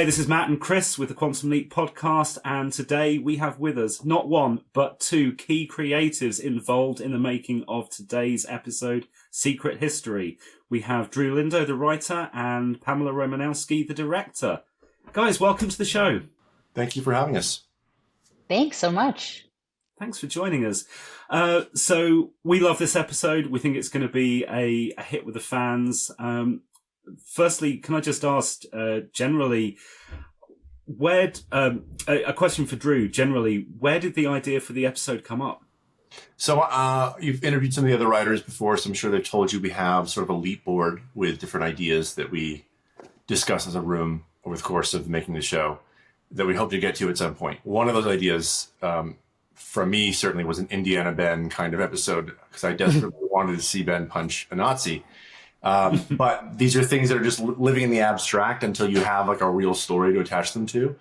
Hey, this is Matt and Chris with the Quantum Leap podcast, and today we have with us not one, but two key creatives involved in the making of today's episode, Secret History. We have Drew Lindo, the writer, and Pamela Romanowsky, the director. Guys, welcome to the show. Thank you for having us. Thanks so much. Thanks for joining us. So we love this episode. We think it's going to be a hit with the fans. Firstly, can I just ask, generally, a question for Drew, generally, where did the idea for the episode come up? So you've interviewed some of the other writers before, so I'm sure they've told you we have sort of a leap board with different ideas that we discuss as a room over the course of making the show that we hope to get to at some point. One of those ideas, from me, certainly was an Indiana Ben kind of episode, because I desperately wanted to see Ben punch a Nazi. But these are things that are just living in the abstract until you have like a real story to attach them to.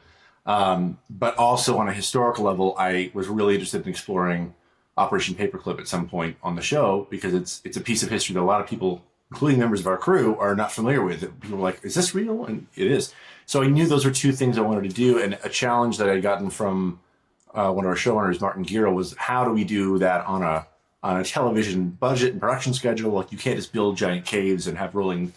But also on a historical level, I was really interested in exploring Operation Paperclip at some point on the show, because it's a piece of history that a lot of people, including members of our crew, are not familiar with. People are like, is this real? And it is. So I knew those were two things I wanted to do. And a challenge that I'd gotten from one of our showrunners, Martin Giro, was how do we do that on a television budget and production schedule? Like, you can't just build giant caves and have rolling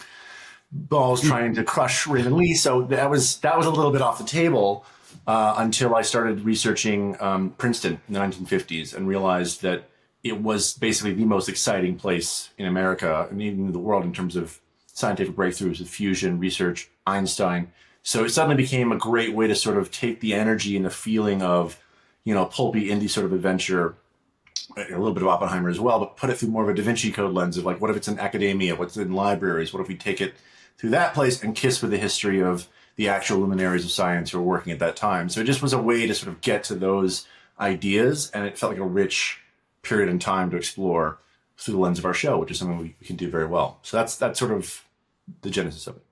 balls trying to crush Raymond Lee. So that was a little bit off the table until I started researching Princeton in the 1950s and realized that it was basically the most exciting place in America and even in the world in terms of scientific breakthroughs with fusion, research, Einstein. So it suddenly became a great way to sort of take the energy and the feeling of, pulpy indie sort of adventure, a little bit of Oppenheimer as well, but put it through more of a Da Vinci Code lens of like, what if it's in academia? What's in libraries? What if we take it through that place and kiss with the history of the actual luminaries of science who were working at that time? So it just was a way to sort of get to those ideas, and it felt like a rich period in time to explore through the lens of our show, which is something we can do very well. So that's sort of the genesis of it.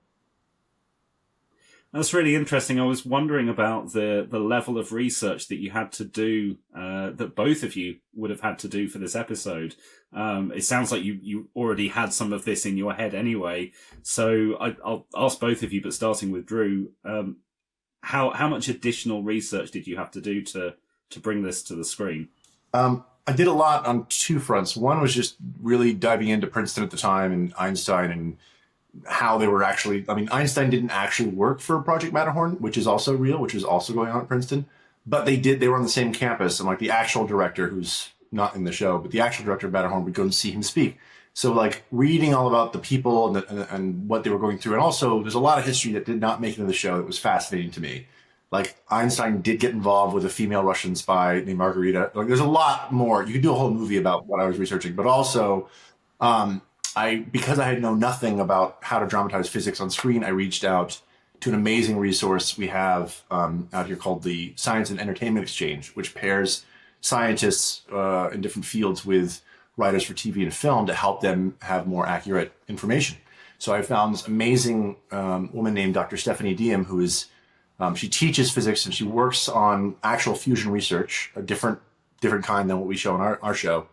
That's really interesting. I was wondering about the level of research that you had to do, that both of you would have had to do for this episode. It sounds like you already had some of this in your head anyway. So I'll ask both of you, but starting with Drew, how much additional research did you have to do to bring this to the screen? I did a lot on two fronts. One was just really diving into Princeton at the time and Einstein and how they were actually, Einstein didn't actually work for Project Matterhorn, which is also real, which is also going on at Princeton, but they were on the same campus, and like the actual director, who's not in the show, but the actual director of Matterhorn would go and see him speak. So like reading all about the people and what they were going through. And also there's a lot of history that did not make it into the show that was fascinating to me. Like Einstein did get involved with a female Russian spy named Margarita. Like there's a lot more. You could do a whole movie about what I was researching, but also, because I had known nothing about how to dramatize physics on screen, I reached out to an amazing resource we have out here called the Science and Entertainment Exchange, which pairs scientists in different fields with writers for TV and film to help them have more accurate information. So I found this amazing woman named Dr. Stephanie Diem, who is, she teaches physics and she works on actual fusion research, a different kind than what we show in our show.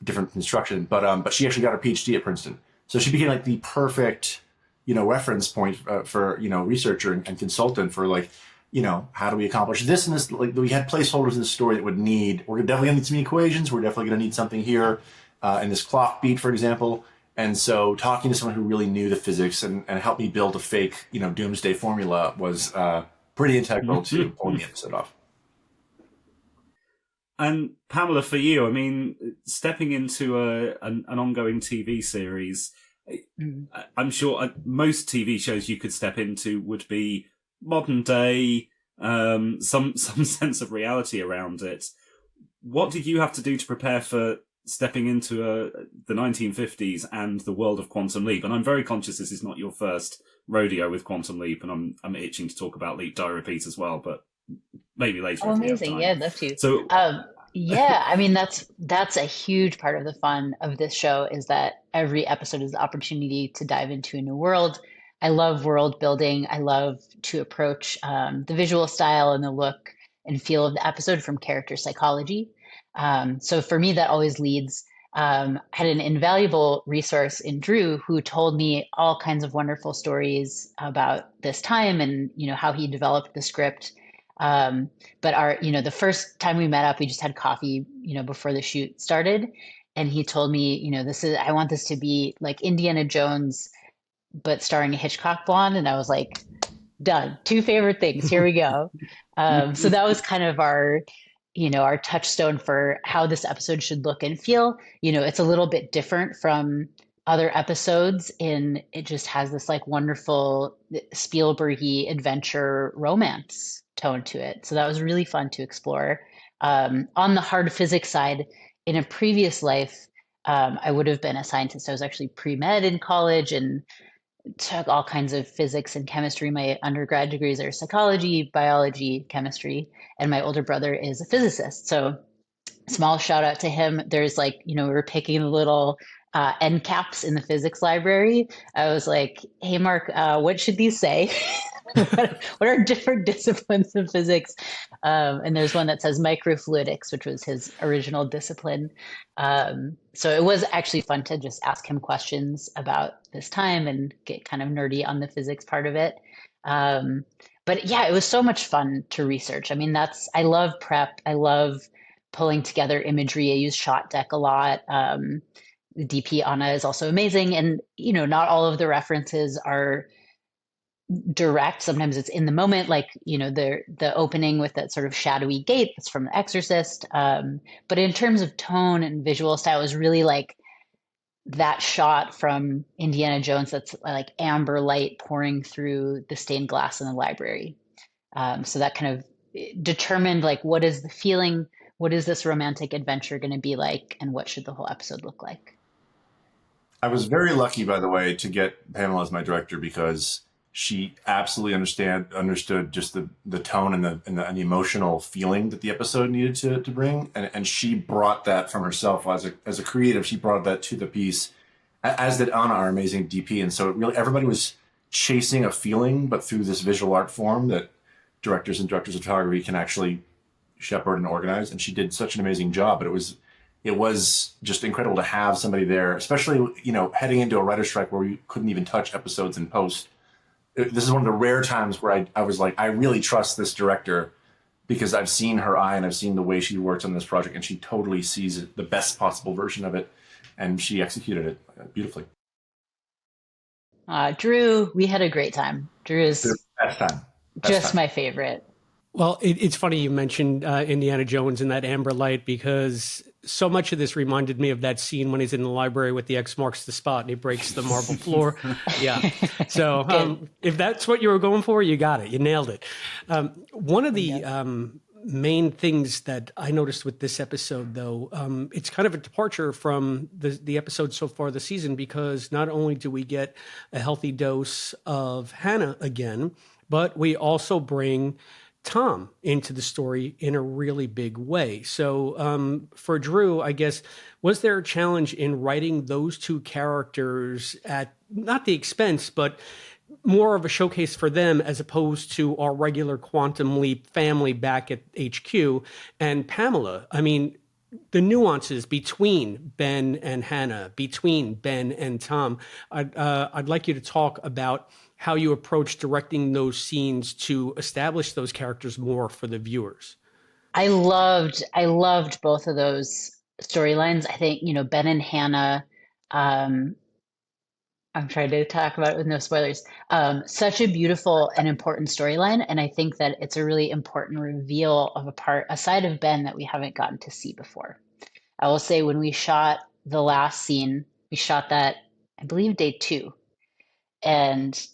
Different construction, but she actually got her PhD at Princeton. So she became like the perfect, reference point for, researcher and consultant for like, how do we accomplish this and this? Like we had placeholders in the story that would need, we're definitely gonna need some equations. We're definitely gonna need something here in this clock beat, for example. And so talking to someone who really knew the physics and helped me build a fake, doomsday formula was pretty integral to pulling the episode off. And Pamela, for you, stepping into an ongoing TV series, I'm sure most TV shows you could step into would be modern day, some sense of reality around it. What did you have to do to prepare for stepping into the 1950s and the world of Quantum Leap? And I'm very conscious this is not your first rodeo with Quantum Leap, and I'm itching to talk about Leap Die Repeat as well, but maybe later. Oh, amazing. Yeah, I'd love to. So, that's a huge part of the fun of this show, is that every episode is the opportunity to dive into a new world. I love world building. I love to approach the visual style and the look and feel of the episode from character psychology. So for me, that always leads had an invaluable resource in Drew, who told me all kinds of wonderful stories about this time and, how he developed the script. But the first time we met up, we just had coffee, before the shoot started. And he told me, I want this to be like Indiana Jones, but starring a Hitchcock blonde. And I was like, done. Two favorite things. Here we go. So that was kind of our touchstone for how this episode should look and feel. It's a little bit different from other episodes in it just has this like wonderful Spielbergy adventure romance tone to it. So that was really fun to explore. On the hard physics side, in a previous life, I would have been a scientist. I was actually pre-med in college and took all kinds of physics and chemistry. My undergrad degrees are psychology, biology, chemistry, and my older brother is a physicist. So small shout out to him. There's we were picking the little end caps in the physics library. I was like, hey, Mark, what should these say? What are different disciplines of physics? And there's one that says microfluidics, which was his original discipline. So it was actually fun to just ask him questions about this time and get kind of nerdy on the physics part of it. But yeah, it was so much fun to research. I mean, I love prep. I love pulling together imagery. I use Shot Deck a lot. The DP Anna is also amazing. And, not all of the references are direct. Sometimes it's in the moment, like, the opening with that sort of shadowy gate that's from The Exorcist. But in terms of tone and visual style, it was really like that shot from Indiana Jones that's like amber light pouring through the stained glass in the library. So that kind of determined like, what is the feeling? What is this romantic adventure going to be like? And what should the whole episode look like? I was very lucky, by the way, to get Pamela as my director because she absolutely understood just the tone and the emotional feeling that the episode needed to bring, and she brought that from herself as a creative. She brought that to the piece, as did Anna, our amazing DP. And so it really everybody was chasing a feeling, but through this visual art form that directors and directors of photography can actually shepherd and organize. And she did such an amazing job. But it was just incredible to have somebody there, especially heading into a writer's strike where we couldn't even touch episodes in post. This is one of the rare times where I was like, I really trust this director because I've seen her eye and I've seen the way she works on this project, and she totally sees the best possible version of it, and she executed it beautifully. Drew, we had a great time. Drew is best time. Just my favorite. Well, it's funny you mentioned Indiana Jones and that amber light, because so much of this reminded me of that scene when he's in the library with the X marks the spot and he breaks the marble floor. Yeah. So if that's what you were going for, you got it. You nailed it. One of the main things that I noticed with this episode, though, it's kind of a departure from the episode so far this season, because not only do we get a healthy dose of Hannah again, but we also bring Tom into the story in a really big way. So for Drew, I guess, was there a challenge in writing those two characters at not the expense, but more of a showcase for them as opposed to our regular Quantum Leap family back at HQ? And Pamela, I mean, the nuances between Ben and Hannah, between Ben and Tom, I'd like you to talk about how you approach directing those scenes to establish those characters more for the viewers. I loved both of those storylines. I think, Ben and Hannah, I'm trying to talk about it with no spoilers. Such a beautiful and important storyline. And I think that it's a really important reveal of a side of Ben that we haven't gotten to see before. I will say when we shot the last scene, we shot that, I believe, day 2. And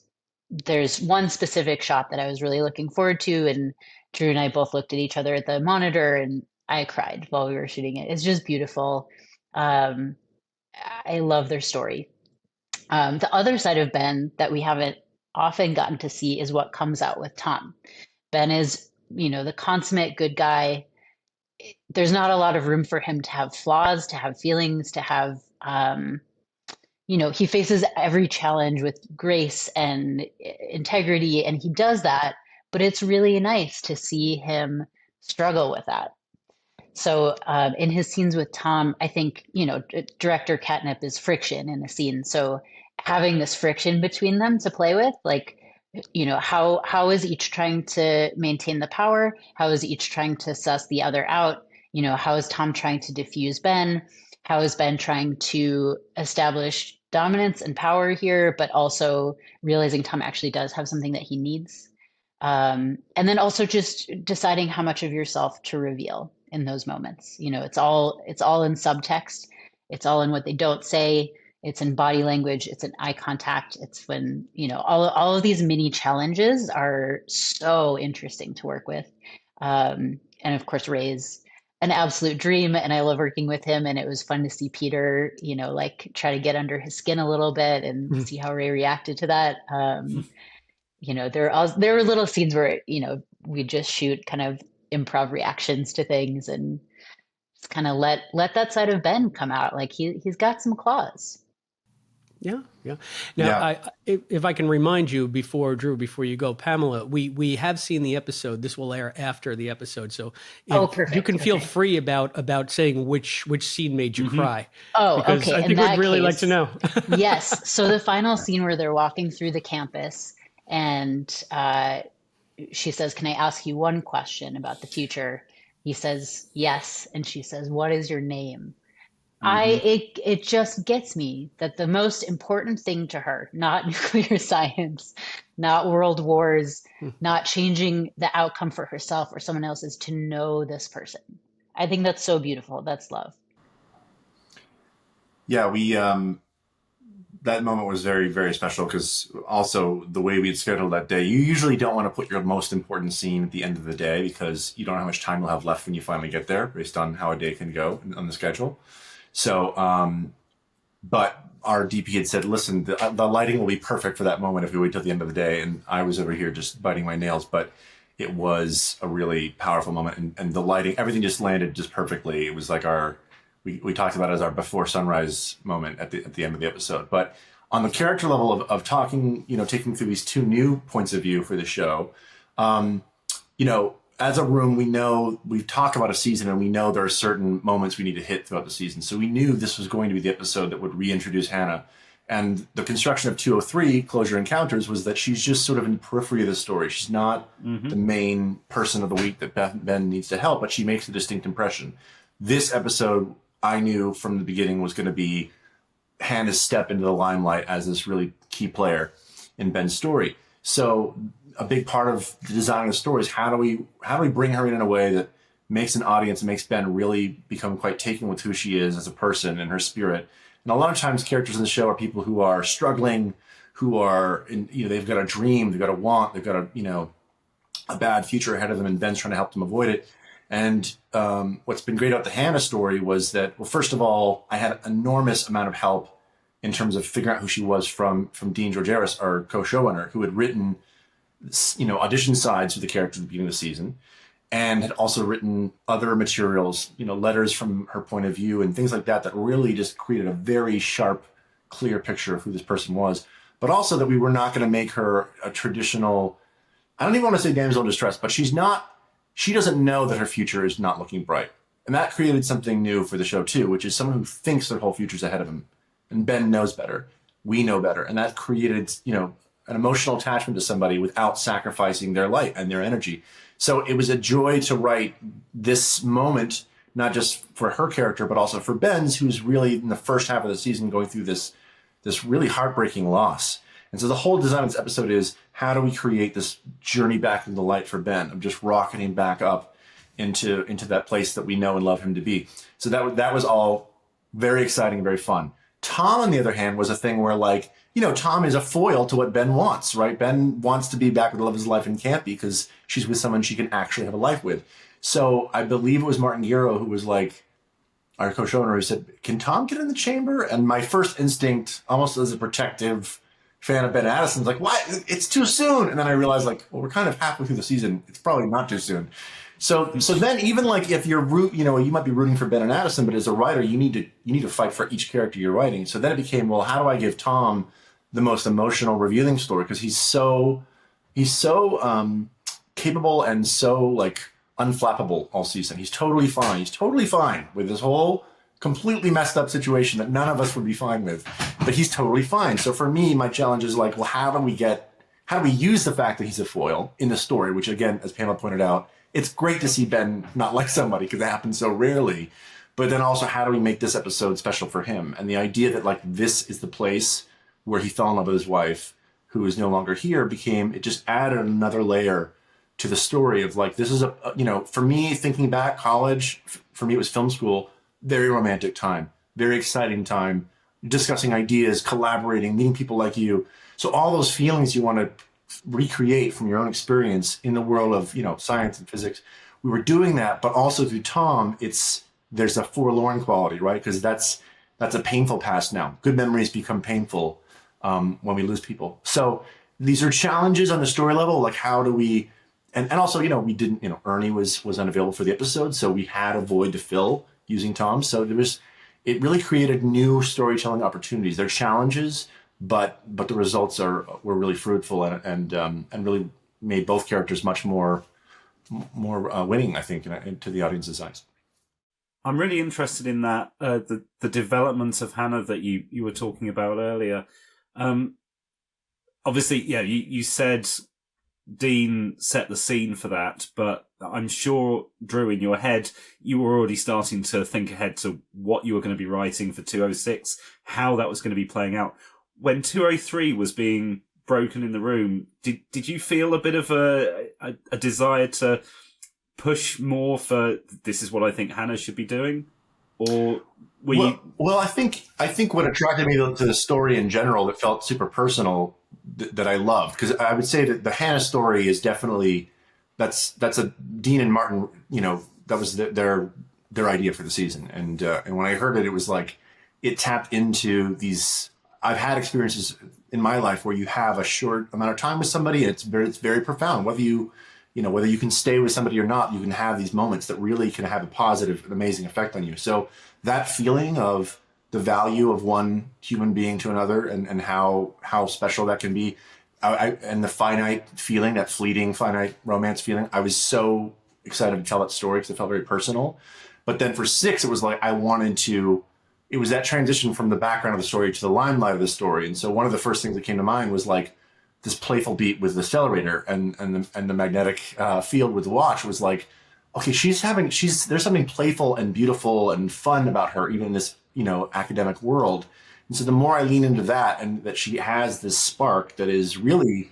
there's one specific shot that I was really looking forward to, and Drew and I both looked at each other at the monitor and I cried while we were shooting it. It's just beautiful. I love their story. The other side of Ben that we haven't often gotten to see is what comes out with Tom. Ben is, the consummate good guy. There's not a lot of room for him to have flaws, to have feelings, to have he faces every challenge with grace and integrity, and he does that, but it's really nice to see him struggle with that. So in his scenes with Tom, I think, director catnip is friction in a scene. So having this friction between them to play with, like, how is each trying to maintain the power? How is each trying to suss the other out? How is Tom trying to diffuse Ben? How is Ben trying to establish dominance and power here, but also realizing Tom actually does have something that he needs? And then also just deciding how much of yourself to reveal in those moments. It's all in subtext. It's all in what they don't say. It's in body language. It's in eye contact. It's when, all of these mini challenges are so interesting to work with. And of course, Ray's an absolute dream, and I love working with him. And it was fun to see Peter, like try to get under his skin a little bit and see how Ray reacted to that. There were little scenes where, we just shoot kind of improv reactions to things and just kind of let that side of Ben come out. Like he's got some claws. Yeah. Now, if I can remind you before you go, Pamela, we have seen the episode. This will air after the episode, so perfect. You can feel free about saying which scene made you cry. Oh, because okay. I think we'd really like to know. Yes. So the final scene where they're walking through the campus, and she says, "Can I ask you one question about the future?" He says, "Yes," and she says, "What is your name?" It just gets me that the most important thing to her, not nuclear science, not world wars, not changing the outcome for herself or someone else, is to know this person. I think that's so beautiful. That's love. Yeah, we that moment was very, very special because also the way we had scheduled that day, you usually don't want to put your most important scene at the end of the day because you don't know how much time you'll have left when you finally get there based on how a day can go on the schedule. So, but our DP had said, listen, the lighting will be perfect for that moment if we wait till the end of the day. And I was over here just biting my nails, but it was a really powerful moment. And the lighting, everything just landed just perfectly. It was like we talked about it as our before sunrise moment at the end of the episode. But on the character level of talking, taking through these two new points of view for the show, as a room, we know we've talked about a season and we know there are certain moments we need to hit throughout the season. So we knew this was going to be the episode that would reintroduce Hannah. And the construction of 203, Closure Encounters, was that she's just sort of in the periphery of the story. She's not the main person of the week that Ben needs to help, but she makes a distinct impression. This episode, I knew from the beginning, was going to be Hannah's step into the limelight as this really key player in Ben's story. So a big part of the design of the story is how do we bring her in a way that makes an audience and makes Ben really become quite taken with who she is as a person and her spirit. And a lot of times characters in the show are people who are struggling, who are they've got a dream, they've got a want, they've got a bad future ahead of them, and Ben's trying to help them avoid it. And what's been great about the Hannah story was that, well, first of all, I had an enormous amount of help in terms of figuring out who she was from Dean Georgeris, our co-showrunner, who had written audition sides for the character at the beginning of the season, and had also written other materials, letters from her point of view and things like that really just created a very sharp, clear picture of who this person was. But also that we were not going to make her a traditional, I don't even want to say damsel in distress, but she doesn't know that her future is not looking bright. And that created something new for the show too, which is someone who thinks their whole future's ahead of him. And Ben knows better. We know better. And that created, an emotional attachment to somebody without sacrificing their light and their energy. So it was a joy to write this moment, not just for her character, but also for Ben's, who's really in the first half of the season going through this really heartbreaking loss. And so the whole design of this episode is, how do we create this journey back into the light for Ben of just rocketing back up into that place that we know and love him to be. So that was all very exciting and very fun. Tom, on the other hand, was a thing where Tom is a foil to what Ben wants, right? Ben wants to be back with the love of his life and can't be because she's with someone she can actually have a life with. So I believe it was Martin Guerrero who was our co-showrunner, who said, can Tom get in the chamber? And my first instinct, almost as a protective fan of Ben Addison, is what? It's too soon. And then I realized, we're kind of halfway through the season. It's probably not too soon. So then even if you're you might be rooting for Ben and Addison, but as a writer, you need to fight for each character you're writing. So then it became, well, how do I give Tom the most emotional, revealing story? Because he's so capable and so unflappable all season. He's totally fine. He's totally fine with this whole completely messed up situation that none of us would be fine with, but he's totally fine. So for me, my challenge is like, well, how do we use the fact that he's a foil in the story, which again, as Pamela pointed out, it's great to see Ben not like somebody because that happens so rarely. But then also, how do we make this episode special for him? And the idea that like this is the place where he fell in love with his wife, who is no longer here, it just added another layer to the story of like, this is for me, thinking back, college, for me, it was film school, very romantic time, very exciting time, discussing ideas, collaborating, meeting people like you. So all those feelings you want to recreate from your own experience in the world of, science and physics, we were doing that, but also through Tom, there's a forlorn quality, right? Because that's a painful past now. Good memories become painful when we lose people. So these are challenges on the story level, like how do we, and also, we didn't, Ernie was unavailable for the episode, so we had a void to fill using Tom. So it really created new storytelling opportunities. They're challenges, but the results were really fruitful and really made both characters much more winning, I think, to the audience's eyes. I'm really interested in that, the development of Hannah that you were talking about earlier. Obviously, yeah, you said Dean set the scene for that, but I'm sure, Drew, in your head, you were already starting to think ahead to what you were going to be writing for 206, how that was going to be playing out. When 203 was being broken in the room, did you feel a bit of a desire to push more for this is what I think Hannah should be doing, or were you? Well, I think what attracted me to the story in general that felt super personal that I loved, because I would say that the Hannah story is definitely that's a Dean and Martin, that was their idea for the season, and when I heard it, it was like it tapped into these. I've had experiences in my life where you have a short amount of time with somebody, and it's very profound. Whether you can stay with somebody or not, you can have these moments that really can have a positive, amazing effect on you. So that feeling of the value of one human being to another and how special that can be, and the finite feeling, that fleeting finite romance feeling, I was so excited to tell that story because it felt very personal. But then for 6, it was like it was that transition from the background of the story to the limelight of the story. And so one of the first things that came to mind was like, this playful beat with the accelerator and the magnetic field with the watch was like, okay, there's something playful and beautiful and fun about her, even in this, academic world. And so the more I lean into that, and that she has this spark that is really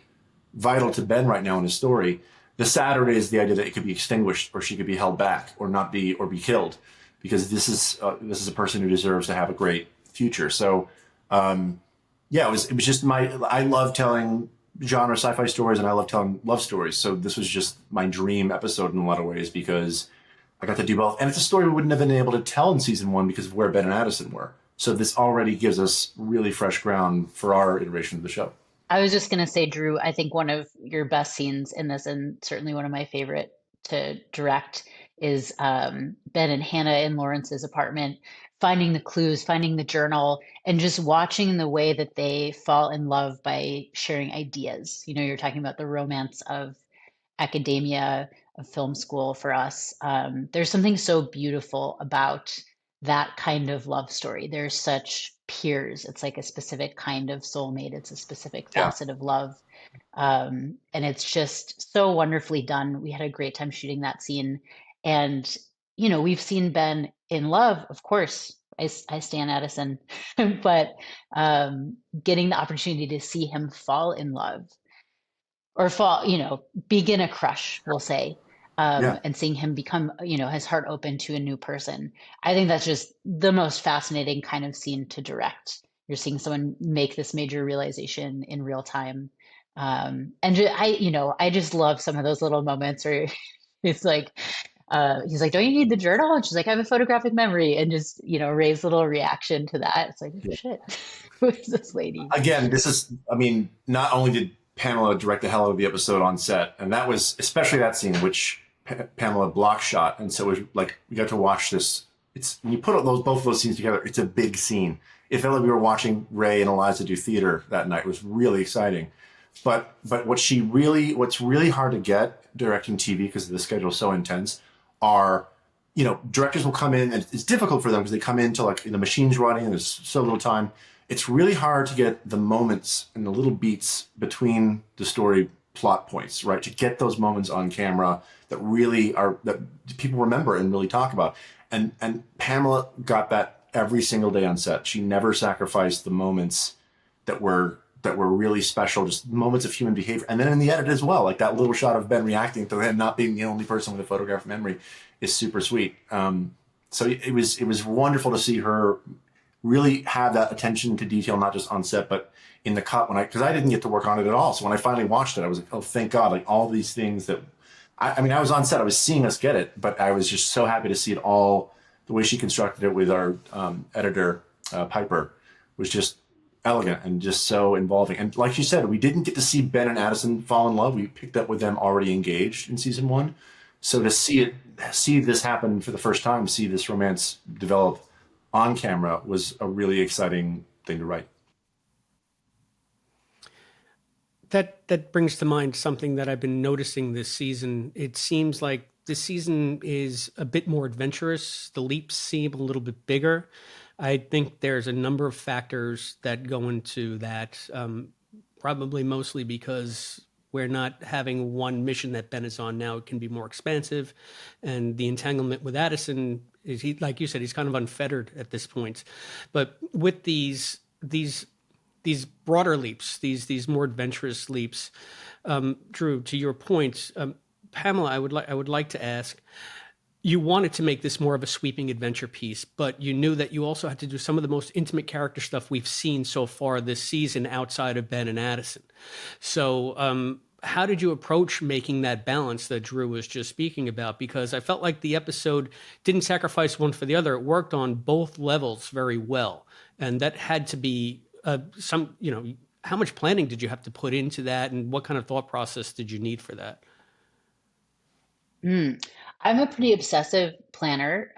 vital to Ben right now in his story, the sadder it is the idea that it could be extinguished, or she could be held back, or be killed, because this is a person who deserves to have a great future. So, it was just I love telling genre sci-fi stories, and I love telling love stories. So this was just my dream episode in a lot of ways, because I got to do both. And it's a story we wouldn't have been able to tell in season 1 because of where Ben and Addison were. So this already gives us really fresh ground for our iteration of the show. I was just going to say, Drew, I think one of your best scenes in this, and certainly one of my favorite to direct, is Ben and Hannah in Lawrence's apartment, finding the clues, finding the journal, and just watching the way that they fall in love by sharing ideas. You're talking about the romance of academia, of film school for us. There's something so beautiful about that kind of love story. They're such peers. It's like a specific kind of soulmate. It's a specific facet of love. And it's just so wonderfully done. We had a great time shooting that scene. And, we've seen Ben in love, of course. I stan Addison, but getting the opportunity to see him fall in love, or begin a crush, we'll say, and seeing him become, his heart open to a new person. I think that's just the most fascinating kind of scene to direct. You're seeing someone make this major realization in real time. I just love some of those little moments where it's like, he's like, don't you need the journal? And she's like, I have a photographic memory, and just, Ray's little reaction to that. It's like, oh, shit, who is this lady? Again, not only did Pamela direct the hell out of the episode on set, and that was especially that scene, which Pamela block shot. And so it was like, we got to watch this. It's when you put both of those scenes together, it's a big scene. It felt like we were watching Ray and Eliza do theater that night. It was really exciting. But what's really hard to get directing TV because the schedule is so intense are, directors will come in and it's difficult for them because they come into like the machine's running and there's so little time. It's really hard to get the moments and the little beats between the story plot points, right? To get those moments on camera that really are, that people remember and really talk about. And Pamela got that every single day on set. She never sacrificed the moments that were really special, just moments of human behavior. And then in the edit as well, like that little shot of Ben reacting to him not being the only person with a photographic memory is super sweet. So it was wonderful to see her really have that attention to detail, not just on set, but in the cut because I didn't get to work on it at all. So when I finally watched it, I was like, oh, thank God, like all these things that, I was on set, I was seeing us get it, but I was just so happy to see it all, the way she constructed it with our editor, Piper, was just elegant and just so involving. And like you said, we didn't get to see Ben and Addison fall in love. We picked up with them already engaged in season 1. So to see this happen for the first time, see this romance develop on camera was a really exciting thing to write. That brings to mind something that I've been noticing this season. It seems like this season is a bit more adventurous. The leaps seem a little bit bigger. I think there's a number of factors that go into that, probably mostly because we're not having one mission that Ben is on now. It can be more expansive. And the entanglement with Addison is, like you said, he's kind of unfettered at this point. But with these broader leaps, these more adventurous leaps, Drew, to your point, Pamela, I would like to ask, you wanted to make this more of a sweeping adventure piece, but you knew that you also had to do some of the most intimate character stuff we've seen so far this season outside of Ben and Addison. So how did you approach making that balance that Drew was just speaking about? Because I felt like the episode didn't sacrifice one for the other. It worked on both levels very well. And that had to be how much planning did you have to put into that? And what kind of thought process did you need for that? I'm a pretty obsessive planner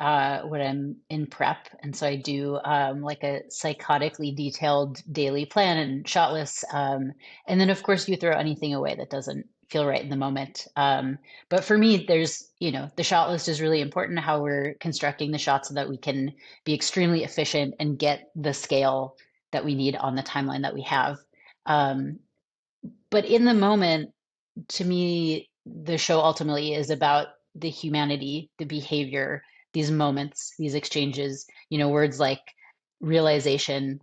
when I'm in prep. And so I do like a psychotically detailed daily plan and shot lists. And then, of course, you throw anything away that doesn't feel right in the moment. But for me, there's, the shot list is really important, how we're constructing the shots so that we can be extremely efficient and get the scale that we need on the timeline that we have. But in the moment, to me, the show ultimately is about the humanity, the behavior, these moments, these exchanges, words like realization,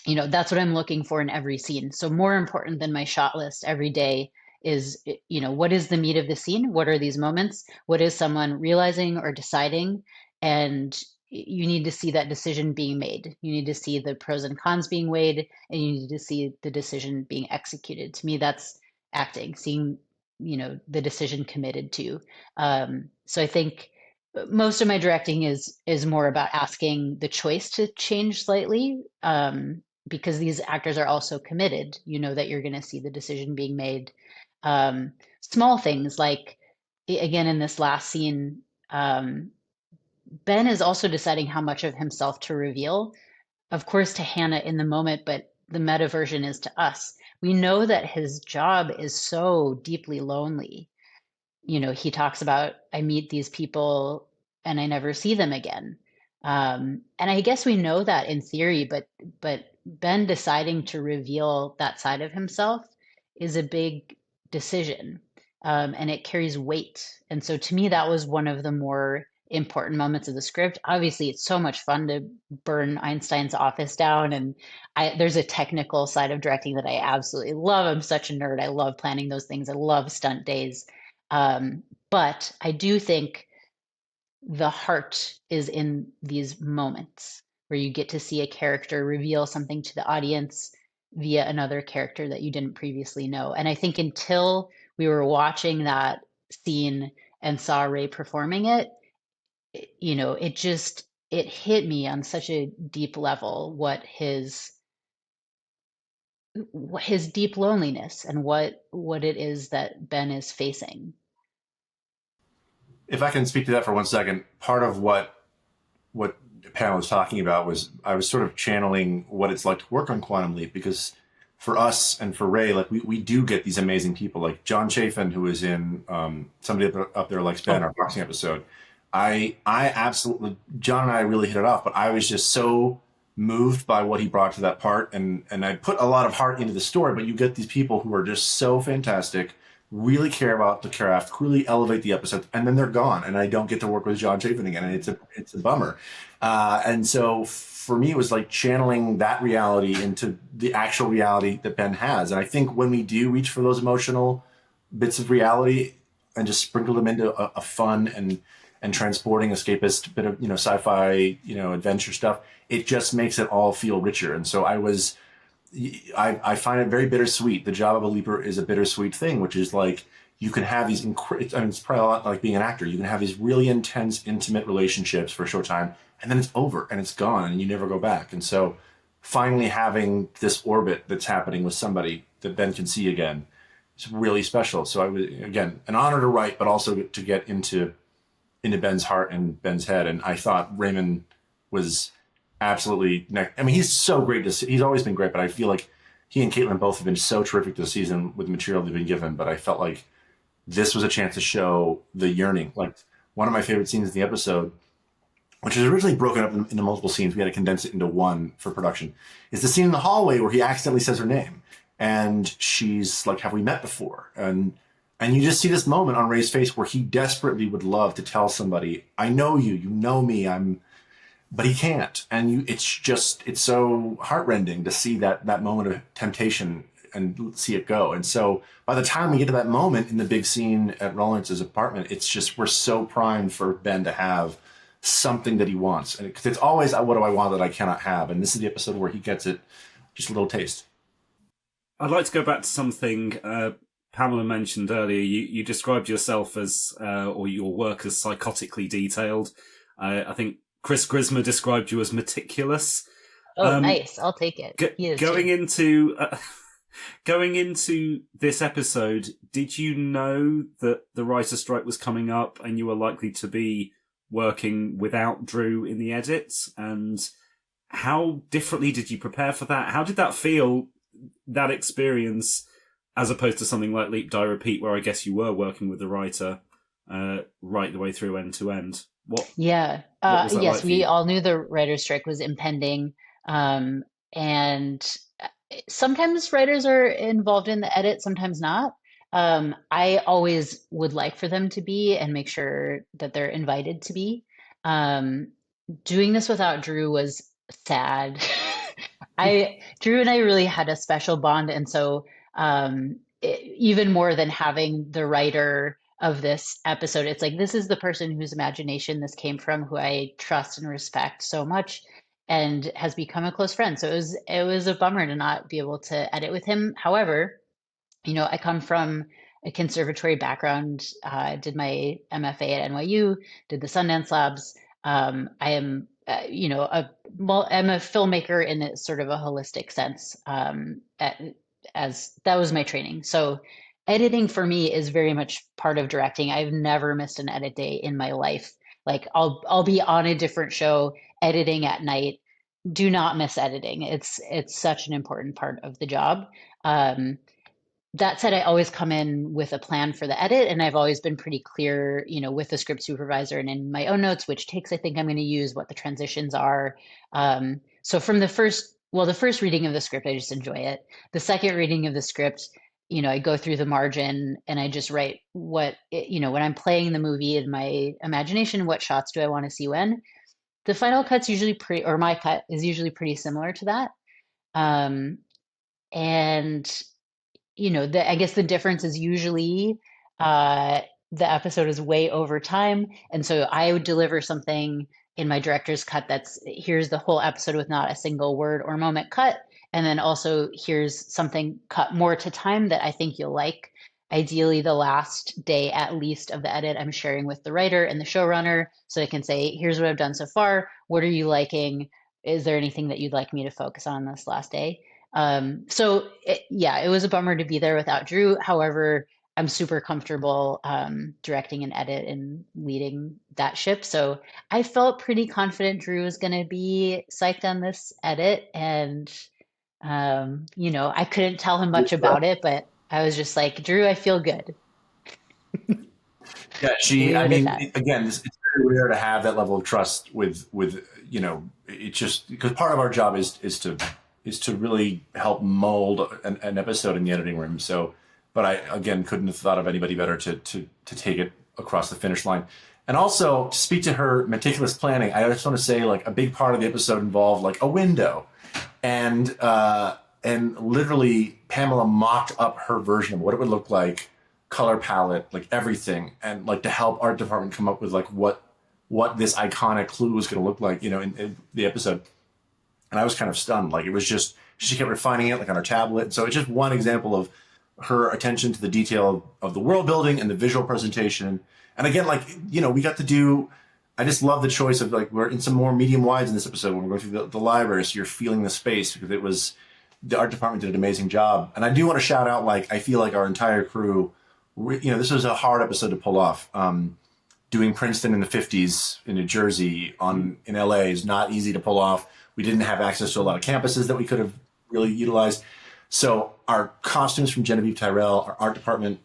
that's what I'm looking for in every scene. So more important than my shot list every day is, what is the meat of the scene? What are these moments? What is someone realizing or deciding? And you need to see that decision being made. You need to see the pros and cons being weighed, and you need to see the decision being executed. To me, that's acting, seeing, the decision committed to. So I think most of my directing is more about asking the choice to change slightly, because these actors are also committed. You know that you're going to see the decision being made. Small things like, again, in this last scene, Ben is also deciding how much of himself to reveal, of course, to Hannah in the moment, but the meta version is to us. We know that his job is so deeply lonely. He talks about, I meet these people and I never see them again. And I guess we know that in theory, but Ben deciding to reveal that side of himself is a big decision, and it carries weight. And so to me, that was one of the more important moments of the script. Obviously, it's so much fun to burn Einstein's office down, and there's a technical side of directing that I absolutely love. I'm such a nerd. I love planning those things. I love stunt days. But I do think the heart is in these moments where you get to see a character reveal something to the audience via another character that you didn't previously know. And I think until we were watching that scene and saw Ray performing it, it hit me on such a deep level what his deep loneliness and what it is that Ben is facing. If I can speak to that for 1 second, part of what Pamela was talking about was I was sort of channeling what it's like to work on Quantum Leap, because for us and for Ray, like we do get these amazing people, like John Chafin, who is in Somebody Up There Likes Ben, our boxing episode. I absolutely, John and I really hit it off, but I was just so moved by what he brought to that part, and I put a lot of heart into the story. But you get these people who are just so fantastic, really care about the craft, really elevate the episode, and then they're gone, and I don't get to work with John Chafin again, and it's a bummer. And so for me, it was like channeling that reality into the actual reality that Ben has. And I think when we do reach for those emotional bits of reality and just sprinkle them into a fun and transporting escapist bit of, sci-fi, adventure stuff, it just makes it all feel richer. And so I find it very bittersweet. The job of a leaper is a bittersweet thing, which is like, you can have these, it's probably a lot like being an actor. You can have these really intense, intimate relationships for a short time, and then it's over and it's gone and you never go back. And so finally having this orbit that's happening with somebody that Ben can see again, it's really special. So I was, again, an honor to write, but also to get into Ben's heart and Ben's head. And I thought Raymond was absolutely he's so great to see. He's always been great, but I feel like he and Caitlin both have been so terrific this season with the material they've been given. But I felt like this was a chance to show the yearning. Like, one of my favorite scenes in the episode, which was originally broken up into multiple scenes, we had to condense it into one for production, is the scene in the hallway where he accidentally says her name. And she's like, have we met before? And you just see this moment on Ray's face where he desperately would love to tell somebody, I know you, you know me, but he can't. And it's so heartrending to see that moment of temptation and see it go. And so by the time we get to that moment in the big scene at Lawrence's apartment, it's just, we're so primed for Ben to have something that he wants. And it's always, what do I want that I cannot have? And this is the episode where he gets it, just a little taste. I'd like to go back to something Pamela mentioned earlier. You described yourself as, or your work as psychotically detailed. I think Chris Grismer described you as meticulous. Oh, nice. I'll take it. Going into this episode, did you know that the writer's strike was coming up and you were likely to be working without Drew in the edits? And how differently did you prepare for that? How did that feel, that experience, as opposed to something like Leap Die Repeat, where I guess you were working with the writer right the way through end to end? Yes, like we all knew the writer's strike was impending. And sometimes writers are involved in the edit, sometimes not. I always would like for them to be and make sure that they're invited to be. Doing this without Drew was sad. Drew and I really had a special bond. And so even more than having the writer of this episode, it's like, this is the person whose imagination this came from, who I trust and respect so much, and has become a close friend. So it was a bummer to not be able to edit with him. However, I come from a conservatory background. I did my MFA at NYU, did the Sundance Labs. I am, I'm a filmmaker in a sort of a holistic sense, as that was my training. So editing for me is very much part of directing. I've never missed an edit day in my life. Like, I'll be on a different show editing at night. Do not miss editing. It's such an important part of the job. That said, I always come in with a plan for the edit, and I've always been pretty clear, with the script supervisor and in my own notes, which takes I think I'm going to use, what the transitions are. So from the first reading of the script, I just enjoy it. The second reading of the script, I go through the margin and I just write when I'm playing the movie in my imagination, what shots do I want to see when. The final cut's usually my cut is usually pretty similar to that. And I guess the difference is usually the episode is way over time. And so I would deliver something in my director's cut that's, here's the whole episode with not a single word or moment cut. And then also here's something cut more to time that I think you'll like. Ideally, the last day at least of the edit, I'm sharing with the writer and the showrunner, so I can say, here's what I've done so far. What are you liking? Is there anything that you'd like me to focus on this last day? It was a bummer to be there without Drew. However, I'm super comfortable directing an edit and leading that ship. So I felt pretty confident Drew was going to be psyched on this edit. And I couldn't tell him much about it, but I was just like, Drew, I feel good. Yeah, I mean, that. again, it's very rare to have that level of trust with it's just because part of our job is to really help mold an episode in the editing room. So, but I, again, couldn't have thought of anybody better to take it across the finish line. And also to speak to her meticulous planning, I just want to say, like, a big part of the episode involved like a window, and literally Pamela mocked up her version of what it would look like, color palette, like everything, and like to help art department come up with like what this iconic clue was going to look like, in the episode. And I was kind of stunned. Like, it was just, she kept refining it like on her tablet. So it's just one example of her attention to the detail of the world building and the visual presentation. And again, like, we got to do, I just love the choice of, like, we're in some more medium wides in this episode when we're going through the library. So you're feeling the space, because the art department did an amazing job. And I do want to shout out, like, I feel like our entire crew, this was a hard episode to pull off. Doing Princeton in the 50s in New Jersey in LA is not easy to pull off. We didn't have access to a lot of campuses that we could have really utilized. So our costumes from Genevieve Tyrell, our art department,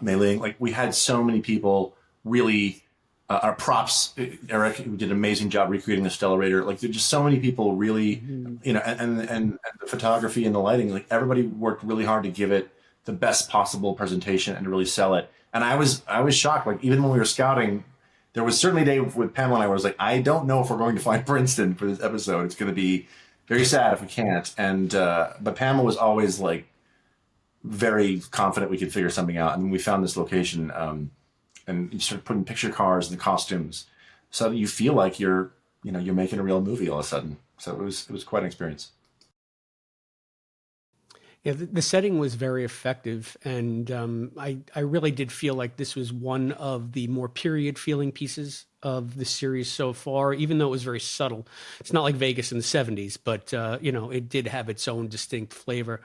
Mei Ling, like, we had so many people really, our props, Eric, who did an amazing job recreating the Stellarator. Like, there's just so many people really, and the photography and the lighting, like, everybody worked really hard to give it the best possible presentation and to really sell it. And I was shocked. Like, even when we were scouting, there was certainly a day with Pamela and I where I was like, I don't know if we're going to find Princeton for this episode. It's going to be very sad if we can't. And but Pamela was always like very confident we could figure something out. And we found this location, and you started putting picture cars and the costumes, so that you feel like you're making a real movie all of a sudden. So it was quite an experience. Yeah, the setting was very effective, and I really did feel like this was one of the more period feeling pieces of the series so far, even though it was very subtle. It's not like Vegas in the 70s, but it did have its own distinct flavor.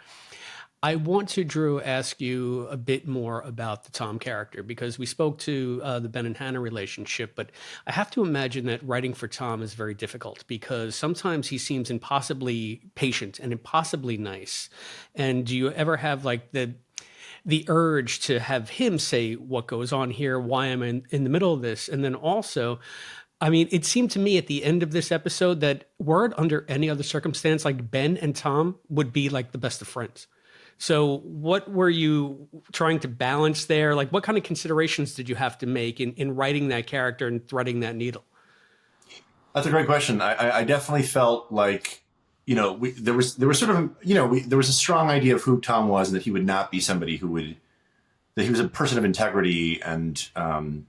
I want to, Drew, ask you a bit more about the Tom character, because we spoke to the Ben and Hannah relationship, but I have to imagine that writing for Tom is very difficult, because sometimes he seems impossibly patient and impossibly nice. And do you ever have like the urge to have him say what goes on here, why I'm in the middle of this? And then also, I mean, it seemed to me at the end of this episode that under any other circumstance, like Ben and Tom would be like the best of friends. So what were you trying to balance there? Like, what kind of considerations did you have to make in writing that character and threading that needle? That's a great question. I definitely felt like, there was sort of, there was a strong idea of who Tom was, and that he would not be somebody that he was a person of integrity and kind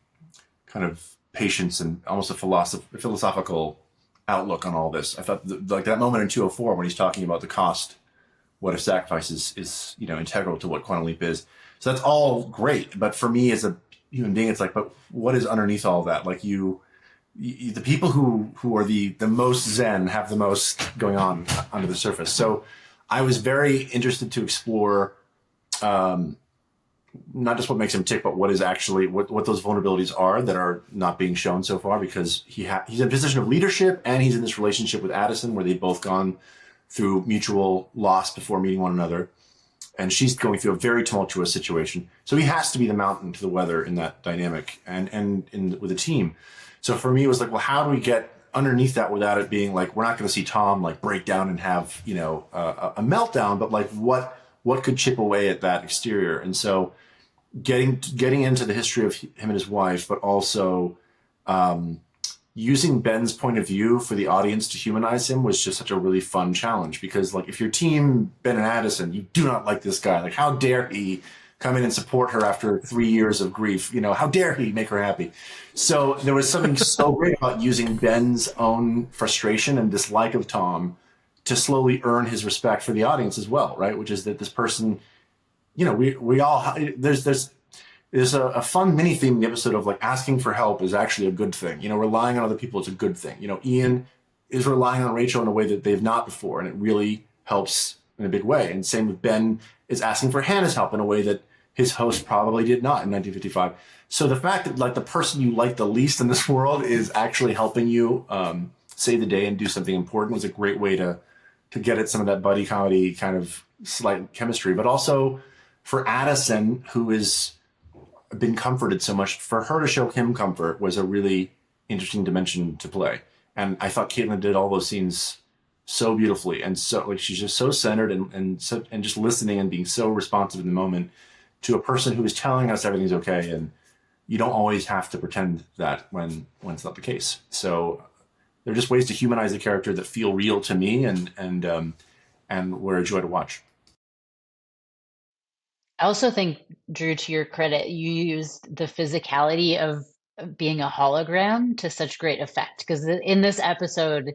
of patience and almost a philosophical outlook on all this. I thought like that moment in 204 when he's talking about the cost, what if sacrifice is integral to what Quantum Leap is. So that's all great. But for me as a human being, it's like, but what is underneath all that? Like the people who are the most zen have the most going on under the surface. So I was very interested to explore not just what makes him tick, but what is actually what those vulnerabilities are that are not being shown so far, because he's in a position of leadership and he's in this relationship with Addison where they've both gone through mutual loss before meeting one another. And she's going through a very tumultuous situation. So he has to be the mountain to the weather in that dynamic and with the team. So for me, it was like, well, how do we get underneath that without it being like, we're not going to see Tom like break down and have, a meltdown, but like what could chip away at that exterior? And so getting into the history of him and his wife, but also using Ben's point of view for the audience to humanize him was just such a really fun challenge, because like if your team, Ben and Addison, you do not like this guy, like how dare he come in and support her after 3 years of grief, how dare he make her happy? So there was something so great about using Ben's own frustration and dislike of Tom to slowly earn his respect for the audience as well, right? Which is that this person, we all, there's a fun mini theme in the episode of like asking for help is actually a good thing. Relying on other people is a good thing. Ian is relying on Rachel in a way that they've not before, and it really helps in a big way. And same with Ben is asking for Hannah's help in a way that his host probably did not in 1955. So the fact that like the person you like the least in this world is actually helping you save the day and do something important was a great way to to get at some of that buddy comedy kind of slight chemistry, but also for Addison, who has been comforted so much, for her to show him comfort was a really interesting dimension to play. And I thought Caitlin did all those scenes so beautifully, and so like she's just so centered and just listening and being so responsive in the moment to a person who is telling us everything's okay. And you don't always have to pretend that when it's not the case. So they're just ways to humanize the character that feel real to me and were a joy to watch. I also think, Drew, to your credit, you used the physicality of being a hologram to such great effect. Because in this episode,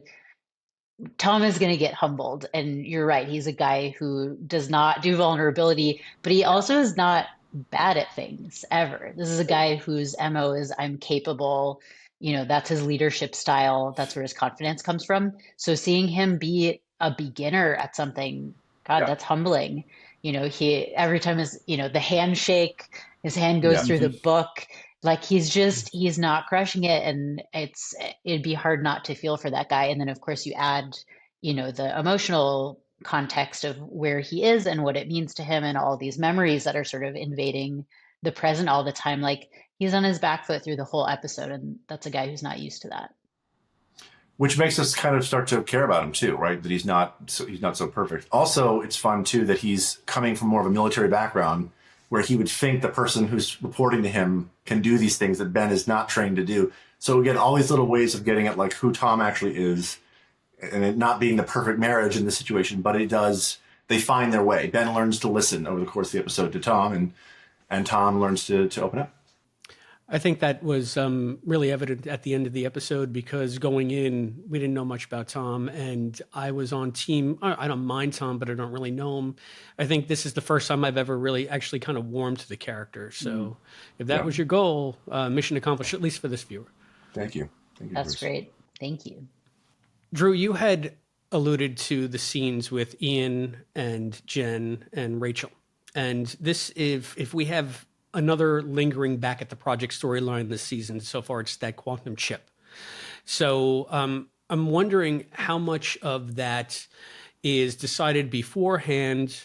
Tom is going to get humbled. And you're right. He's a guy who does not do vulnerability, but he also is not bad at things ever. This is a guy whose MO is I'm capable. That's his leadership style. That's where his confidence comes from. So seeing him be a beginner at something, God, that's humbling. He every time the handshake, his hand goes through the book. Like he's not crushing it, and it'd be hard not to feel for that guy. And then of course you add, the emotional context of where he is and what it means to him and all these memories that are sort of invading the present all the time. Like he's on his back foot through the whole episode, and that's a guy who's not used to that. Which makes us kind of start to care about him too, right? That he's not so perfect. Also, it's fun too that he's coming from more of a military background, where he would think the person who's reporting to him can do these things that Ben is not trained to do. So again, all these little ways of getting at like who Tom actually is, and it not being the perfect marriage in this situation, but they find their way. Ben learns to listen over the course of the episode to Tom, and Tom learns to open up. I think that was really evident at the end of the episode, because going in, we didn't know much about Tom, and I was on team. I don't mind Tom, but I don't really know him. I think this is the first time I've ever really actually kind of warmed to the character. So if that was your goal, mission accomplished, at least for this viewer. Thank you. That's great. Thank you. Drew, you had alluded to the scenes with Ian and Jen and Rachel. And this, if we have another lingering back at the project storyline this season, so far it's that quantum chip. So I'm wondering how much of that is decided beforehand,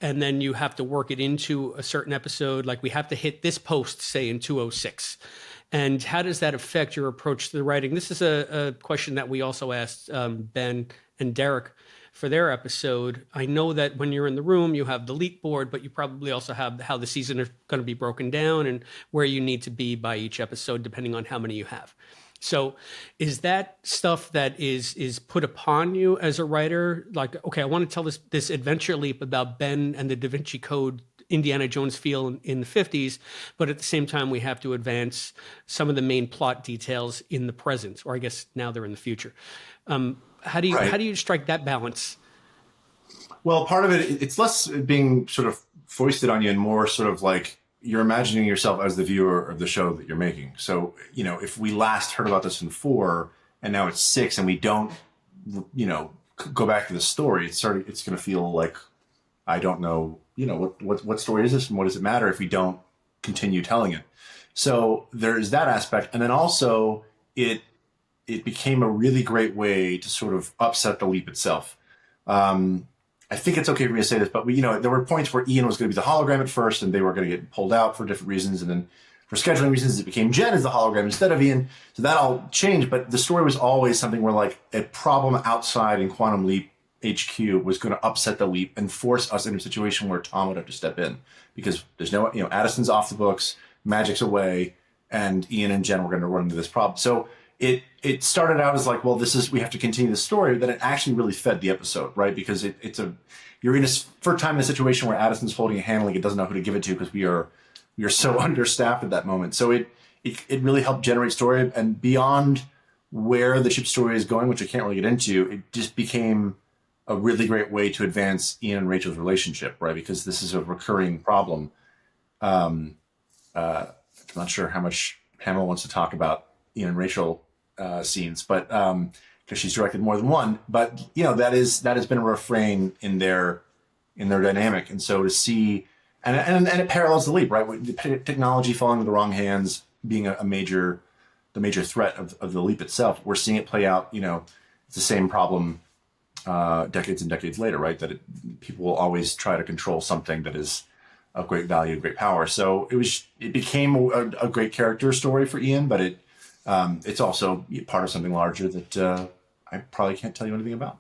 and then you have to work it into a certain episode, like we have to hit this post, say, in 206. And how does that affect your approach to the writing? This is a question that we also asked Ben and Derek for their episode. I know that when you're in the room, you have the leap board, but you probably also have how the season is going to be broken down and where you need to be by each episode, depending on how many you have. So is that stuff that is put upon you as a writer? Like, okay, I want to tell this adventure leap about Ben and the Da Vinci Code, Indiana Jones feel in the 50s, but at the same time, we have to advance some of the main plot details in the present, or I guess now they're in the future. How do you strike that balance? Well, part of it's less being sort of foisted on you and more sort of like you're imagining yourself as the viewer of the show that you're making. So, if we last heard about this in 4 and now it's 6 and we don't, go back to the story, it's going to feel like, I don't know, what story is this and what does it matter if we don't continue telling it? So there's that aspect. And then also it became a really great way to sort of upset the leap itself. I think it's okay for me to say this, but there were points where Ian was going to be the hologram at first, and they were going to get pulled out for different reasons, and then for scheduling reasons, it became Jen as the hologram instead of Ian. So that all changed, but the story was always something where like a problem outside in Quantum Leap HQ was going to upset the leap and force us into a situation where Tom would have to step in, because there's no, Addison's off the books, Magic's away, and Ian and Jen were going to run into this problem. So it started out as like, well, we have to continue the story. Then it actually really fed the episode, right? Because you're in first time in a situation where Addison's holding a handling, it doesn't know who to give it to because we are so understaffed at that moment. So it really helped generate story, and beyond where the ship story is going, which I can't really get into, it just became a really great way to advance Ian and Rachel's relationship, right? Because this is a recurring problem. I'm not sure how much Pamela wants to talk about Ian and Rachel scenes, but because she's directed more than one, but that has been a refrain in their dynamic. And so to see, and it parallels the leap, right? With the technology falling into the wrong hands being the major threat of the leap itself. We're seeing it play out. It's the same problem decades and decades later, right? That people will always try to control something that is of great value, great power. So it became a great character story for Ian, but it's also part of something larger that I probably can't tell you anything about.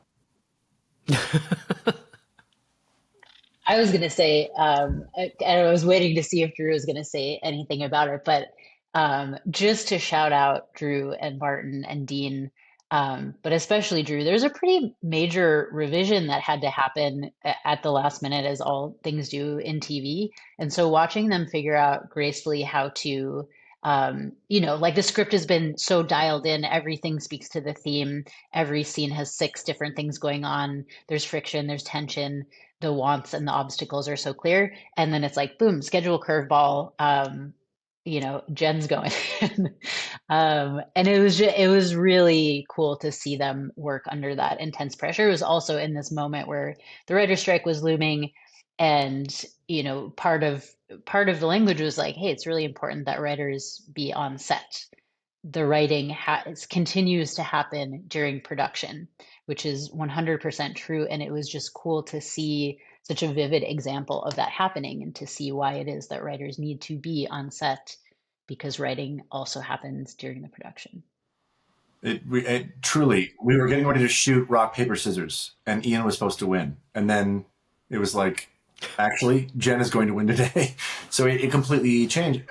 I was going to say, and I was waiting to see if Drew was going to say anything about it, but just to shout out Drew and Martin and Dean, but especially Drew, there's a pretty major revision that had to happen at the last minute, as all things do in TV. And so watching them figure out gracefully how to, like the script has been so dialed in, everything speaks to the theme. Every scene has 6 different things going on. There's friction, there's tension. The wants and the obstacles are so clear. And then it's like, boom, schedule curveball. Jen's going. And it was really cool to see them work under that intense pressure. It was also in this moment where the writer's strike was looming, and part of the language was like, hey, it's really important that writers be on set. The writing continues to happen during production, which is 100% true. And it was just cool to see such a vivid example of that happening, and to see why it is that writers need to be on set, because writing also happens during the production. Truly, we were getting ready to shoot rock, paper, scissors, and Ian was supposed to win. And then it was like, actually, Jen is going to win today. So it completely changed.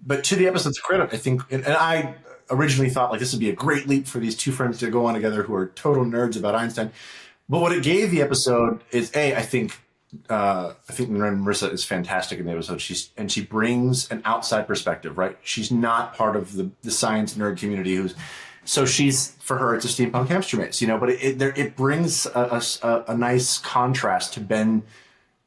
But to the episode's credit, I think, and I originally thought like this would be a great leap for these two friends to go on together who are total nerds about Einstein. But what it gave the episode is, I think Marissa is fantastic in the episode. She brings an outside perspective, right? She's not part of the science nerd community so for her, it's a steampunk hamster maze, but it brings a nice contrast to Ben.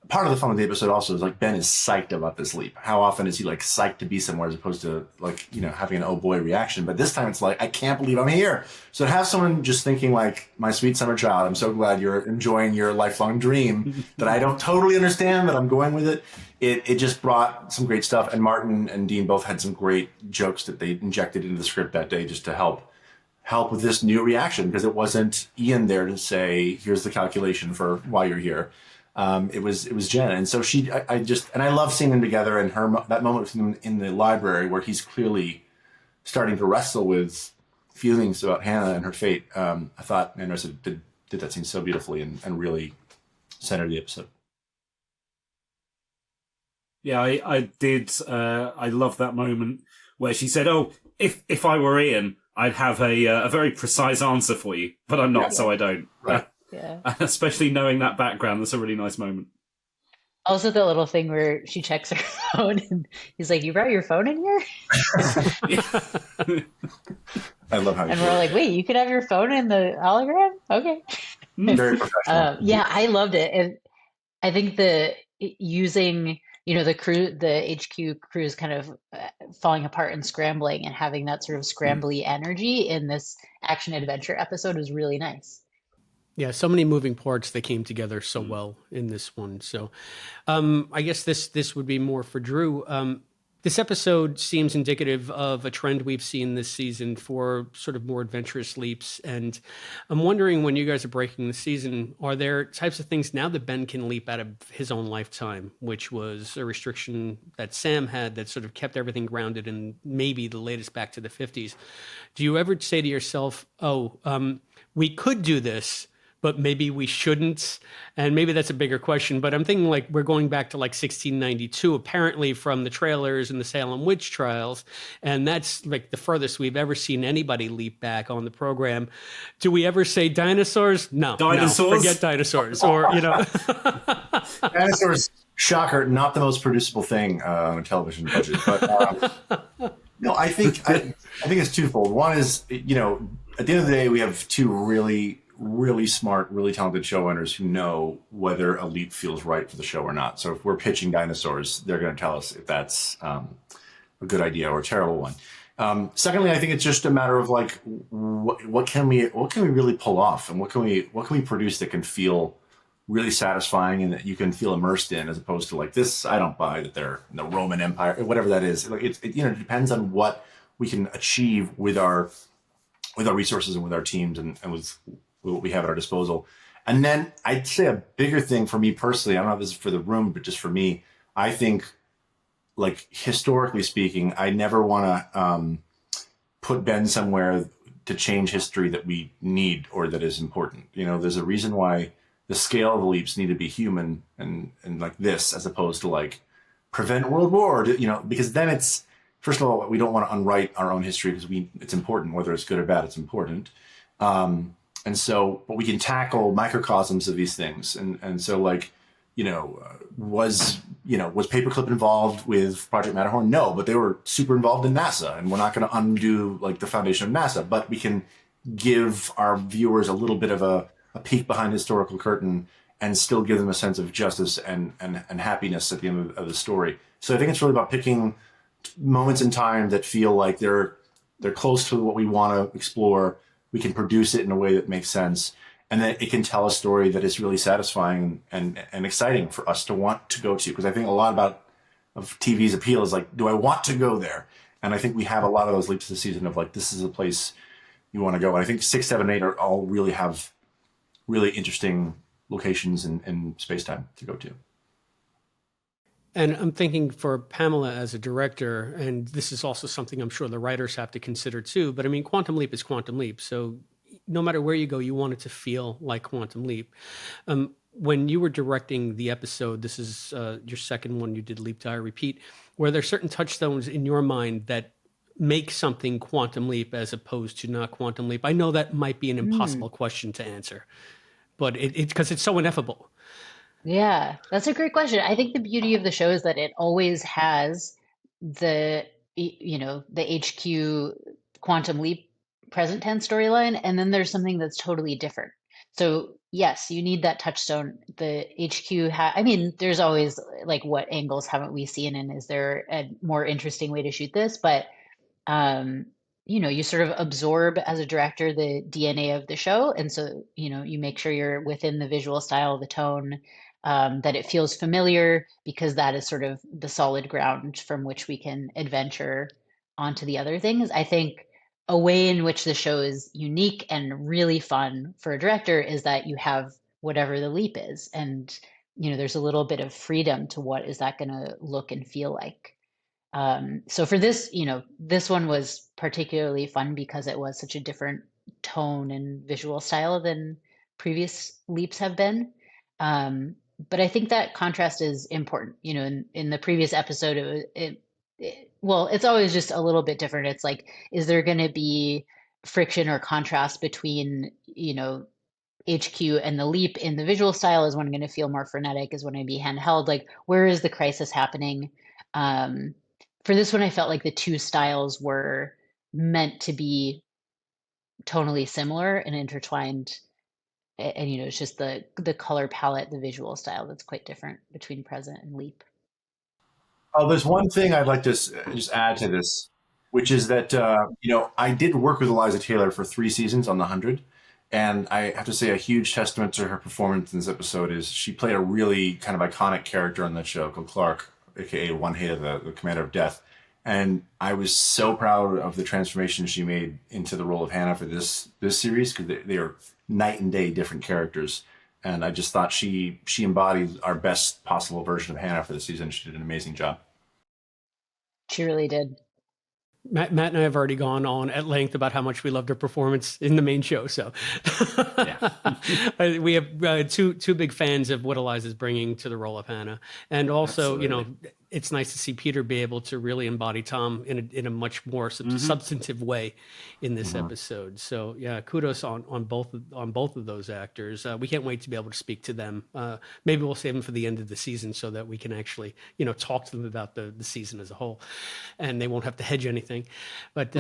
Part of the fun of the episode also is like Ben is psyched about this leap. How often is he like psyched to be somewhere as opposed to like, having an oh boy reaction? But this time it's like, I can't believe I'm here. So to have someone just thinking like, my sweet summer child, I'm so glad you're enjoying your lifelong dream that I don't totally understand, that I'm going with it. It just brought some great stuff. And Martin and Dean both had some great jokes that they injected into the script that day just to help with this new reaction, because it wasn't Ian there to say, here's the calculation for why you're here. It was Jen. And so I love seeing them together, and that moment with him in the library where he's clearly starting to wrestle with feelings about Hannah and her fate. I thought Marissa did that scene so beautifully and really centered the episode. Yeah, I did. I love that moment where she said, "Oh, if I were Ian, I'd have a very precise answer for you, but I'm not, so I don't." Right. Yeah. Especially knowing that background, that's a really nice moment. Also, the little thing where she checks her phone and he's like, "You brought your phone in here?" I love how. And we're like, "Wait, you could have your phone in the hologram?" Okay. Very professional. Yeah, I loved it, and I think using the crew, the HQ crew is kind of falling apart and scrambling, and having that sort of scrambly energy in this action adventure episode was really nice. Yeah, so many moving parts that came together so well in this one. So I guess this would be more for Drew. This episode seems indicative of a trend we've seen this season for sort of more adventurous leaps. And I'm wondering, when you guys are breaking the season, are there types of things now that Ben can leap out of his own lifetime, which was a restriction that Sam had that sort of kept everything grounded in maybe the latest back to the 50s? Do you ever say to yourself, we could do this, but maybe we shouldn't? And maybe that's a bigger question, but I'm thinking like we're going back to like 1692, apparently, from the trailers and the Salem witch trials. And that's like the furthest we've ever seen anybody leap back on the program. Do we ever say dinosaurs? No. Dinosaurs? No, forget dinosaurs. Or, Dinosaurs, shocker, not the most producible thing on a television budget. But no, I think it's twofold. One is, at the end of the day, we have two really, really smart, really talented showrunners who know whether a leap feels right for the show or not. So if we're pitching dinosaurs, they're going to tell us if that's a good idea or a terrible one. Secondly, I think it's just a matter of like, what can we really pull off, and what can we produce that can feel really satisfying and that you can feel immersed in, as opposed to like this. I don't buy that they're in the Roman Empire or whatever that is. Like it depends on what we can achieve with our resources and with our teams and with what we have at our disposal. And then I'd say a bigger thing for me personally, I don't know if this is for the room, but just for me, I think, like, historically speaking, I never want to put Ben somewhere to change history that we need or that is important. You know, there's a reason why the scale of the leaps need to be human and like this, as opposed to like prevent world war, you know, because then it's, first of all, we don't want to unwrite our own history because it's important, whether it's good or bad, it's important. And so, but we can tackle microcosms of these things. And so, like, was Paperclip involved with Project Matterhorn? No, but they were super involved in NASA, and we're not going to undo like the foundation of NASA, but we can give our viewers a little bit of a peek behind the historical curtain and still give them a sense of justice and happiness at the end of the story. So I think it's really about picking moments in time that feel like they're close to what we want to explore. We can produce it in a way that makes sense, and that it can tell a story that is really satisfying and exciting for us to want to go to. Because I think a lot of TV's appeal is like, do I want to go there? And I think we have a lot of those leaps this season of like, this is a place you want to go. And I think 6, 7, 8 are all really have really interesting locations and space-time to go to. And I'm thinking for Pamela as a director, and this is also something I'm sure the writers have to consider too, but I mean, Quantum Leap is Quantum Leap. So no matter where you go, you want it to feel like Quantum Leap. When you were directing the episode, this is your second one, you did Leap, Die, Repeat, were there certain touchstones in your mind that make something Quantum Leap as opposed to not Quantum Leap? I know that might be an impossible question to answer, but because it's so ineffable. Yeah, that's a great question. I think the beauty of the show is that it always has the HQ Quantum Leap present tense storyline, and then there's something that's totally different. So yes, you need that touchstone. The HQ I mean, there's always like, what angles haven't we seen, and is there a more interesting way to shoot this? But you sort of absorb as a director the DNA of the show, and so you make sure you're within the visual style, the tone, that it feels familiar, because that is sort of the solid ground from which we can adventure onto the other things. I think a way in which the show is unique and really fun for a director is that you have whatever the leap is, and there's a little bit of freedom to what is that going to look and feel like. So for this, this one was particularly fun because it was such a different tone and visual style than previous leaps have been. But I think that contrast is important. In the previous episode, well, it's always just a little bit different. It's like, is there going to be friction or contrast between, HQ and the leap in the visual style? Is one going to feel more frenetic? Is one going to be handheld? Like, where is the crisis happening? For this one, I felt like the two styles were meant to be tonally similar and intertwined. And it's just the color palette, the visual style that's quite different between Present and Leap. Oh, there's one thing I'd like to just add to this, which is that, I did work with Eliza Taylor for 3 seasons on The 100. And I have to say a huge testament to her performance in this episode is she played a really kind of iconic character on that show called Clark, aka One Hit, the Commander of Death. And I was so proud of the transformation she made into the role of Hannah for this series, because they are night and day different characters. And I just thought she embodied our best possible version of Hannah for the season. She did an amazing job. She really did. Matt and I have already gone on at length about how much we loved her performance in the main show. So we have two big fans of what Eliza's bringing to the role of Hannah. And also, Absolutely. It's nice to see Peter be able to really embody Tom in a much more substantive way in this episode. So yeah, kudos on both of those actors. We can't wait to be able to speak to them. Maybe we'll save them for the end of the season so that we can actually, talk to them about the season as a whole, and they won't have to hedge anything. But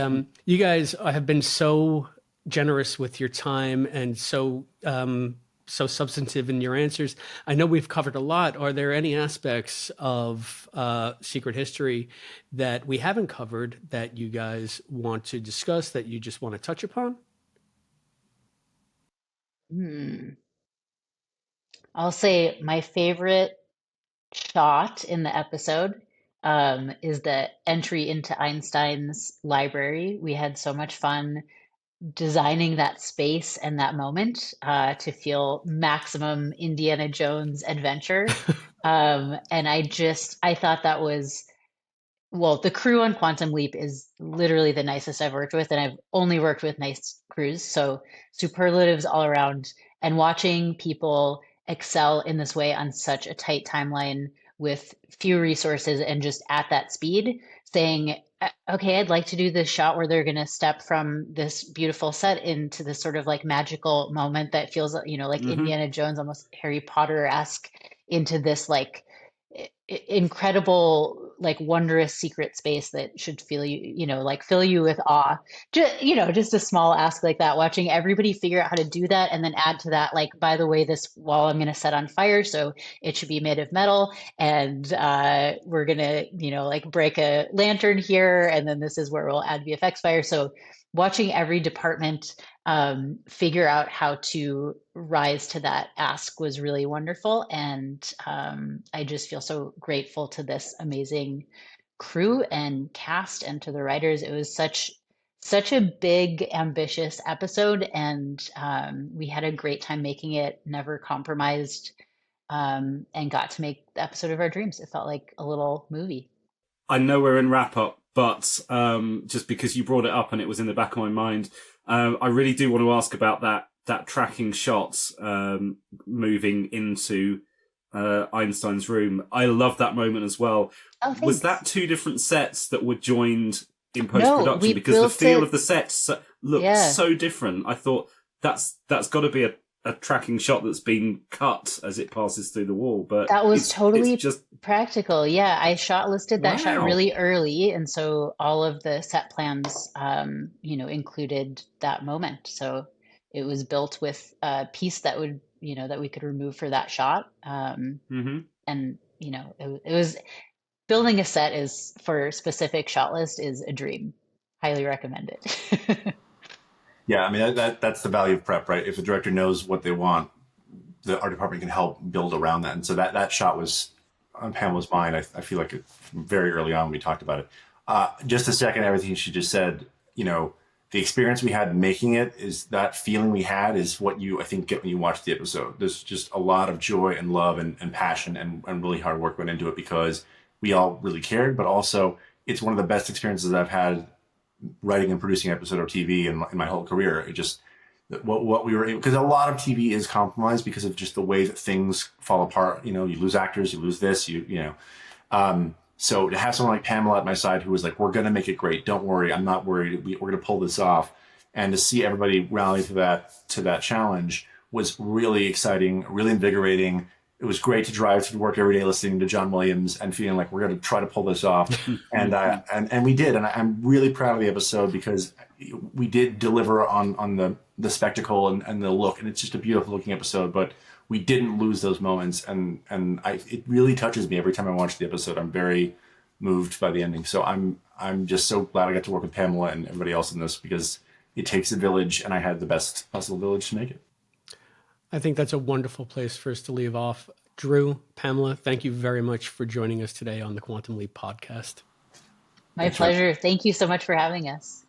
you guys have been so generous with your time and so substantive in your answers. I know we've covered a lot. Are there any aspects of Secret History that we haven't covered that you guys want to discuss, that you just want to touch upon? I'll say my favorite shot in the episode is the entry into Einstein's library. We had so much fun designing that space and that moment to feel maximum Indiana Jones adventure. And I thought that was, well, the crew on Quantum Leap is literally the nicest I've worked with, and I've only worked with nice crews. So superlatives all around. And watching people excel in this way on such a tight timeline with few resources and just at that speed, saying, okay, I'd like to do this shot where they're going to step from this beautiful set into this sort of like magical moment that feels, like Indiana Jones, almost Harry Potter-esque, into this like incredible, like wondrous secret space that should feel like fill you with awe. Just a small ask like that, watching everybody figure out how to do that, and then add to that, like, by the way, this wall I'm going to set on fire, so it should be made of metal, and we're going to, like break a lantern here, and then this is where we'll add VFX fire. So watching every department figure out how to rise to that ask was really wonderful. And I just feel so grateful to this amazing crew and cast, and to the writers. It was such a big, ambitious episode, and we had a great time making it, never compromised, and got to make the episode of our dreams. It felt like a little movie. I know we're in wrap up, but just because you brought it up and it was in the back of my mind, I really do want to ask about that tracking shot moving into Einstein's room. I love that moment as well. Oh, was that two different sets that were joined in post-production? No, because the feel of the sets looked so different. I thought that's got to be a tracking shot that's been cut as it passes through the wall, but that was totally just practical. Yeah, I listed that shot really early, and so all of the set plans, included that moment. So it was built with a piece that would, that we could remove for that shot. And it was, building a set is for specific shot list is a dream. Highly recommend it. Yeah, I mean, that's the value of prep, right? If the director knows what they want, the art department can help build around that. And so that shot was on Pamela's mind. I feel like very early on we talked about it. Just to second everything she just said, the experience we had making it, is that feeling we had is what you, I think, get when you watch the episode. There's just a lot of joy and love and passion and really hard work went into it, because we all really cared, but also it's one of the best experiences I've had writing and producing an episode of TV in my whole career. It just, what we were able, because a lot of TV is compromised because of just the way that things fall apart. You lose actors, you lose this, so to have someone like Pamela at my side who was like, we're going to make it great. Don't worry. I'm not worried. We're going to pull this off. And to see everybody rally to that challenge was really exciting, really invigorating. It was great to drive to work every day listening to John Williams and feeling like we're going to try to pull this off. and we did. And I'm really proud of the episode, because we did deliver on the spectacle and the look. And it's just a beautiful looking episode, but we didn't lose those moments. And it really touches me every time I watch the episode. I'm very moved by the ending. So I'm just so glad I got to work with Pamela and everybody else in this, because it takes a village, and I had the best possible village to make it. I think that's a wonderful place for us to leave off. Drew, Pamela, thank you very much for joining us today on the Quantum Leap podcast. My pleasure. Thank you so much for having us.